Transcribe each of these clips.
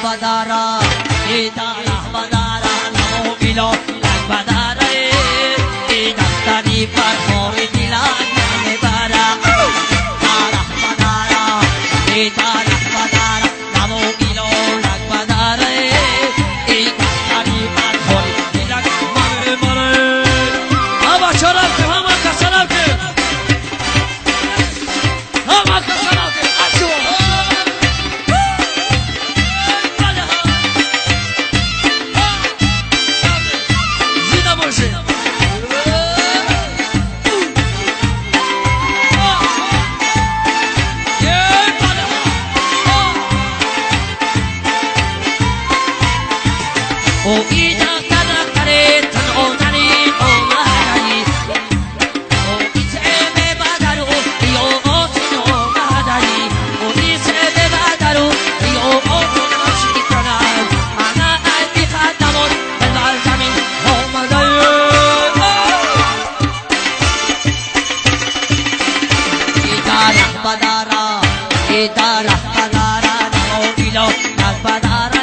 بدارا ایتا بدارا نمو بیلو بدارا ای دفتری پر خوری دیلان نبارا تارا بدارا ایتا بدارا نمو بیلو بدارا ای دفتری پر خوری دیلان نبارا آبا چرا که همه کسرم که همه کسرم که اشو O ida kana kare tan onani o mahari o iseme badaru yo osino mahari o iseme badaru yo osino shikana ana albi khadamon bal zamin ho madayo idara badara no ilo badara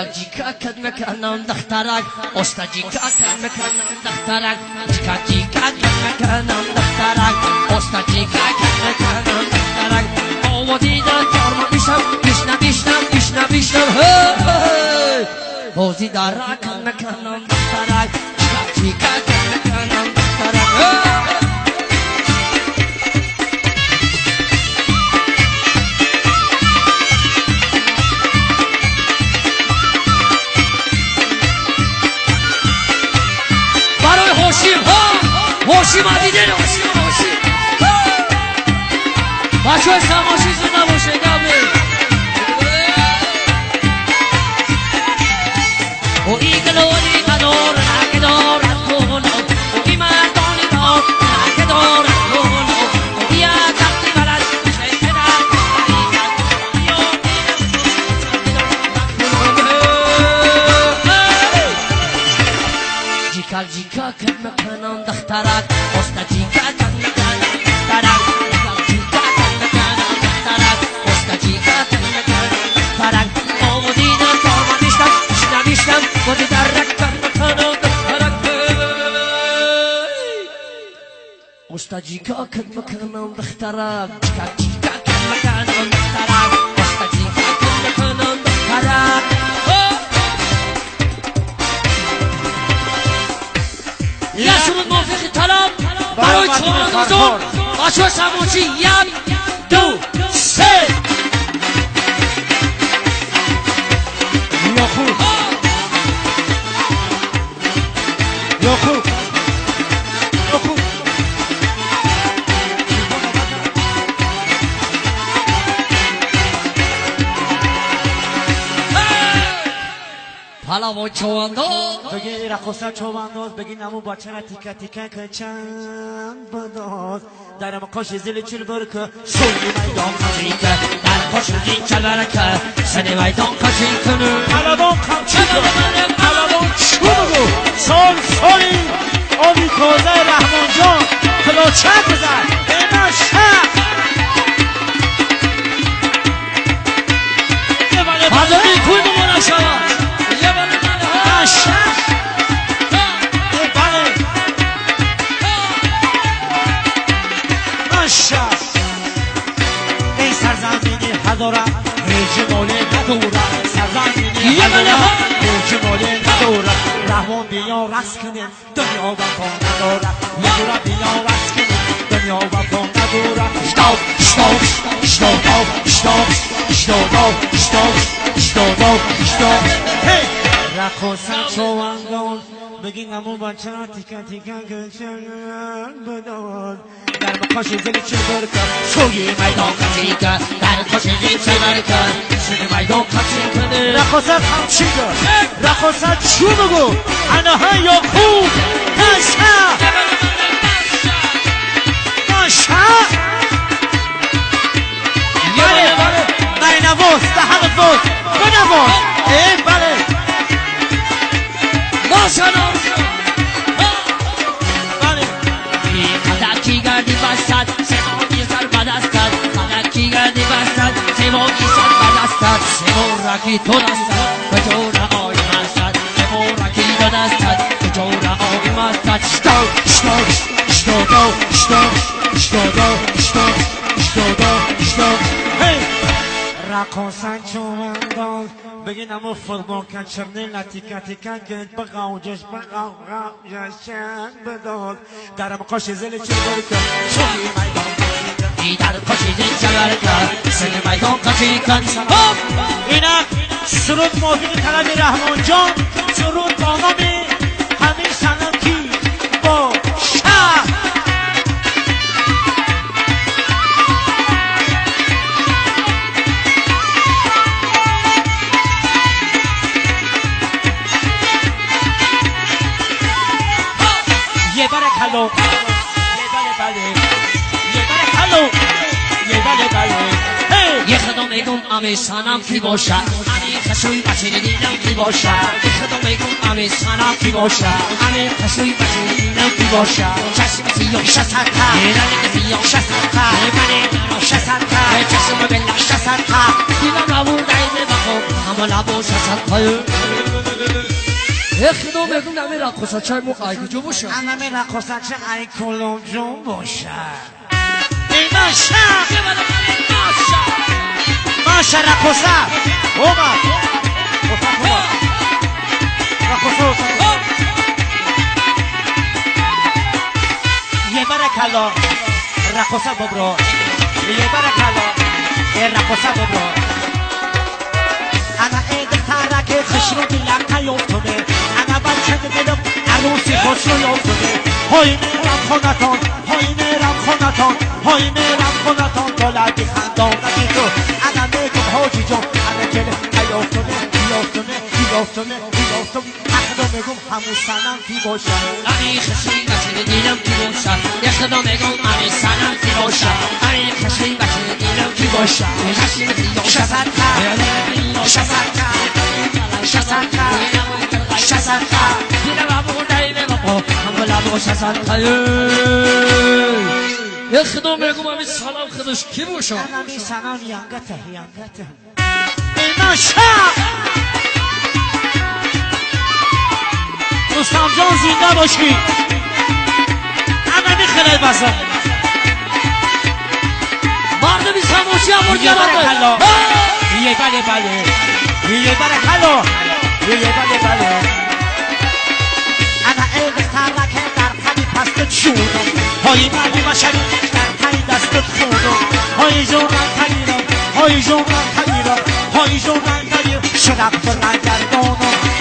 Jika kad mekanam daftarak osta jika kad mekanam daftarak jika kad mekanam daftarak osta jika kad mekanam daftarak ovodida torma bisham hey ovodida kad mekanam daftarak jika kad mekanam daftarak هوشی مدیده هوشی بچه های سماشی زنده باشه گمه و ایگلولی قدار نگدار کنو و ای مردانی دار نگدار کنو و بیا تقلی بلد شیطنت جیکا کن مکنم دخترک استا جیکا کن مکنم دخترک جیکا کن مکنم دخترک استا جیکا کن مکنم دخترک آمودینا کارما میشتم بودی درک کن مکنم دخترک استا جیکا کن مکنم دخترک جیکا کن مکنم دخترک استا جیکا کن مکنم دخترک یشون موفقی طلب برای چوانوزون بچه سموچی یک دو سه یا خوب پلاو چوانداز بگی رقصه چوانداز بگی نمو با چرا تیکه تیکه که چند بداز در مقاش زل چل برکه سوی میدان کچیکه در خوش این چل برکه سنی میدان کچیکنه علبان کمچیکه علبان چونگو سال آبی کازه رحمان جان کلاچه بزن به من شخ مردمی کوی بمونه شما ای سرزمینی هزارم رجماله ندورم سرزمینی هزارم رجماله ندورم رحمان بیا رس کنه دنیا وفا ندارم یه بیا رس کنه دنیا وفا ندارم رقصه چوانگان بگی نمو بچه را تیکه تیکه گشن بدان در مقاش زل چه برکن سوی میدان کچیکه در خوش این چل برکه سنی میدان کچیکنه رقصه کمچیکه رقصه چو بگو انها یا خوب نشه نشه شنو مدکی گردی بستد سماقی سر بدستد مدکی گردی بستد سماقی سر بدستد سمورکی تو دستد کجور آی مستد سمورکی تو دستد کجور آی مستد شتو شتو شتو شتو شتو رقصن چومندان بگین امو فوتبال کن چرنی لطیکتی کن گنج بقاو جش بقاو جشن بداد درم قاش زل چه برکن شوی میدان دیدر کشیدی جگر کرد سن میدان کشی کن اینا سرود موفق طلب رحمان جان سرود با نام همین سنم کی با شهر یه بره کلو یه بره کلو یه خدا میگم امی سنم کی باشد امی خشوی بچه دیدم کی باشد یه خدا میگم امی سنم کی باشد امی خشوی بچه دیدم کی باشد چشم سیاه شسرتا یه سیاه شسرتا من شسرتا چشم بلا شسرتا دیدم نبود عیده بخو همه لبو شسرتا یه خدا میگم امی رقصه چای موقعی جو باشد امی رقصه چای کلوم جون باشد اینا شهر ماشا رقصه اومد یه برکلا رقصه ببرو یه برکلا رقصه ببرو انا عید ترک خشرو دیلم نیفتونه انا بچه دلم عروسی خوش رو یفتونه های میرم خونتان های میرم خونتان های میرم خونتان دولتی خندانتی تو انا میگم حاجی جان انا کله یفتونه یفتونه اخدا میگم همون سنم کی باشه امی خشی بچه دیدم کی باشد یه خدا میگم امی سنم کی باشد امی خشی بچه دیدم کی باشد خشی بچه شسرتا شسرتا دیدم ابو دایمه بابا همه لبو شسرتا یه خدا میگم امی سنم خودش کی باشد امی سنم یانگته اینا شب رستم جان زنده باشی انا میخلال بزن مرد بی سموشی هم یه برکلا یه برکلا انا ایغ ترکه در خمی پست شونم های مردی بشری در تایی دستت خونم های جونم تگیرم شرق فرن گردانم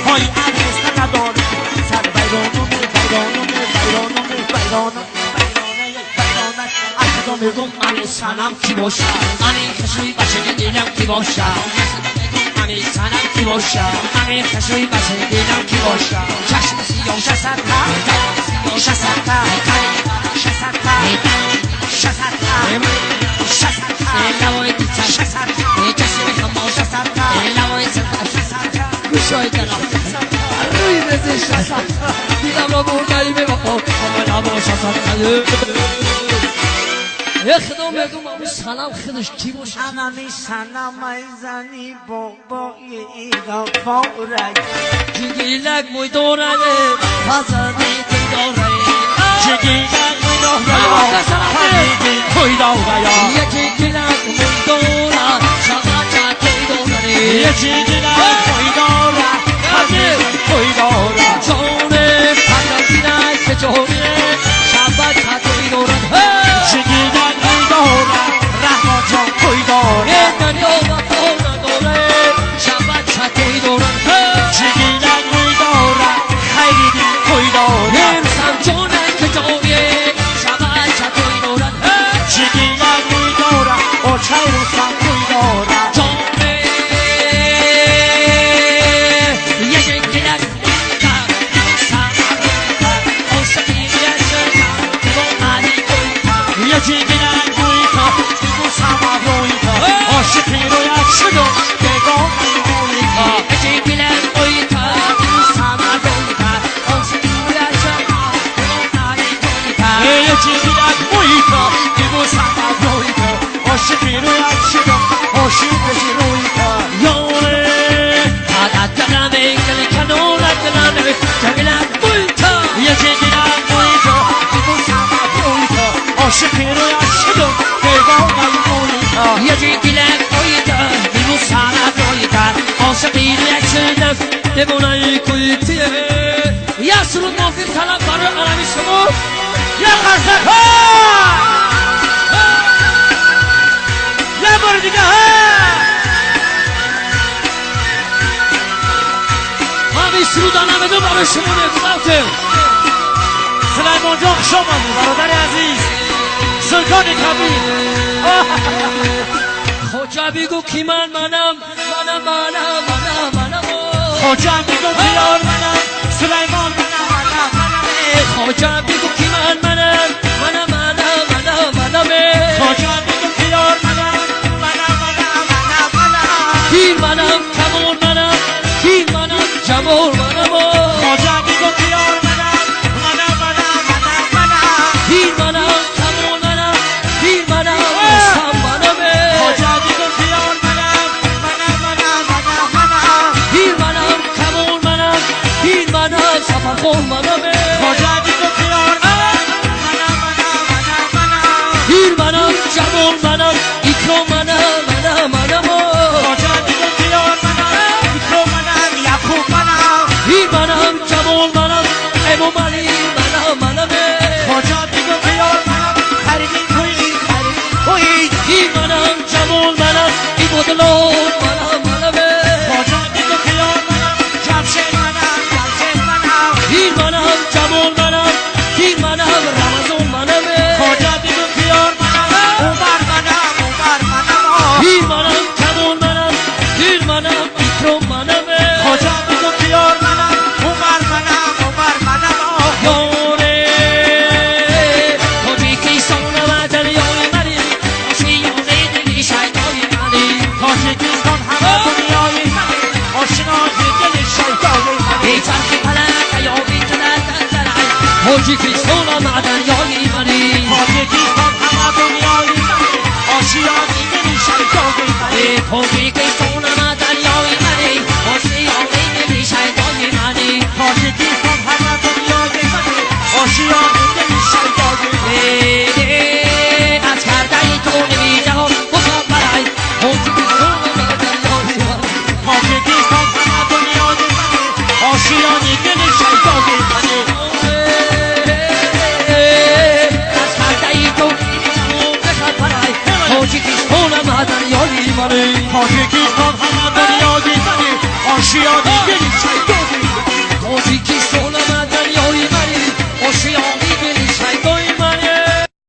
های عریست ندارم سر بیرانم اخدا میگم امی سنم کی باشد امی خشوی بچه دیدم کی باشد امی سنم کی باشد امی خشوی بچه دیدم کی باشد چشم سیاه شسرتا لبای دیچم چشم خمام لبای سرتا گوشای دلم روی بزی شسرتا دیدم را بردایی به بخو همه لبا شسرتا یه خدا میگم امی سنم خودش کی باشه انا می سنم میزنی با اینا فورک جگیلک موی دورنه پزنی توی داره جگیلک موی دورنه توی داره یکی گیلک موی دورن شغل توی داره یکی گیلک موی دورن توی داره جونه پزن گیلک جونه شبت توی دورن جگیلک موی دورن رحمان جان توی داره دنیا و فورن داره شبت توی دورن جگیلک موی دورن خیلی دی توی داره نمسم جونه که جونه شبت توی دورن جگیلک موی دورن او چای روسم توی داره جونه یکی گیلک یکی گیلک موی تا دیگو سما روی تا عاشقی رو یک شدو بگم موی تا یکی گیلک موی تا دیگو سما روی تا عاشقی رویت شدم عاشقی رویت یاره عادت دلم دل کنونت دلم جگلت بویتا یکی گیرم رویت میبوسم رویت عاشقی رویت شدم دیوانه رویت یکی گلت بویتا میبوسم رویت عاشقی رویت شدم دیوانه کویتیه یا سرود نافیر طلب برای عربی شما یا قصد یه بار دیگه همین سرودانه بده برای شما نگذاته سلیمان جان خوش آمدی برادر عزیز سلطان کبیر خوجا بگو کی منم خوجا میگو بیار منم سلیمان منم خوجا بگو کی منم خوجا میگو بیار منم کی منم کمون منم کی منم جمال منم خوجا میگو بیار منم کی منم کمون منم کی منم سام منم خوجا میگو بیار منم کی منم کمون منم کی منم سفرخون منم خوجا میگو بیار کی منم جمال منم ایکرام منم خوجا میگو بیار منم یعقوب منم کی منم جمال منم امام علی منم خوجا میگو بیار منم خریدی تویی کی منم جمال منم ای بدلو منم خوجا میگو بیار منم جمشید منم کی منم جمال منم کی منم رمضان منم خوجا میگو بیار منم عمر منم کی منم جمال منم کی منم ایکرام منم خوجا میگو بیار منم عمر منم یاره توی کی سونم دریای منی آشیانه دلی شیطانی منی تاجیکستان همه دنیای منی آشنای دل شیطانی منی ای چرخ فلک یا بیتلت درعی توی کی سونم دریای منی تاجیکستان همه دنیای منی آشیانه دل شیطانی منی ای توی کی سونم دریای منی آشیانه دلی شیطانی منی تاجیکستان همه دنیای منی آشیانه دل شیطانی منی از کرده تو نمی جهان بسا برای توی کی سونم دریای منی تاجیکستان همه دنیای منی آشیانه دل شیطانی منی از کرده تو بسا برای توی کی سونم دریای منی تاجیکستان همه دنیای منی آشیانه